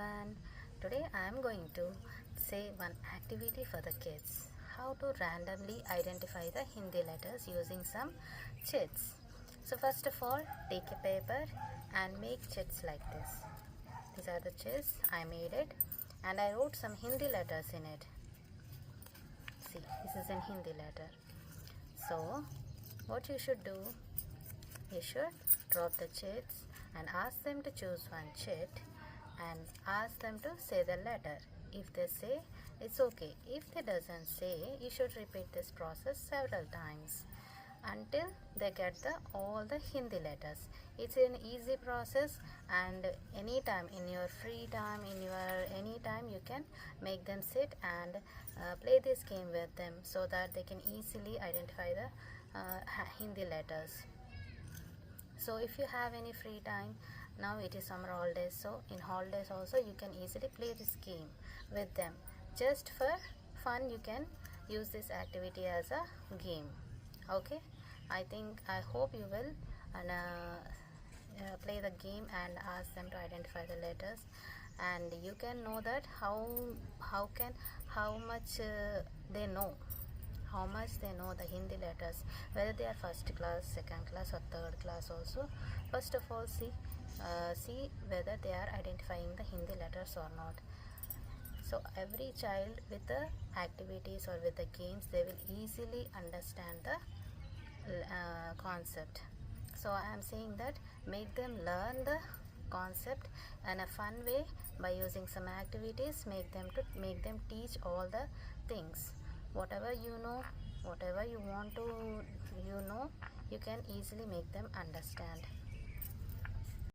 everyone. Today I am going to say one activity for the kids. How to randomly identify the Hindi letters using some chits. So first of all, take a paper and make chits like this. These are the chits. I made it and I wrote some Hindi letters in it. See, this is a Hindi letter. So what you should do, you should drop the chits and ask them to choose one chit and ask them to say the letter. If they say, it's okay. If they doesn't say, you should repeat this process several times until they get all the Hindi letters. It's an easy process, and anytime in your free time, anytime you can make them sit and play this game with them so that they can easily identify the Hindi letters. So if you have any free time, now it is summer holidays, so in holidays also you can easily play this game with them. Just for fun, you can use this activity as a game. Okay, I hope you will play the game and ask them to identify the letters, and you can know that how much they know. How much they know the Hindi letters, whether they are first class, second class or third class also. First of all, see whether they are identifying the Hindi letters or not. So every child with the activities or with the games, they will easily understand the concept. So I am saying that make them learn the concept in a fun way by using some activities. Make them teach all the things. Whatever you know, whatever you want to you can easily make them understand.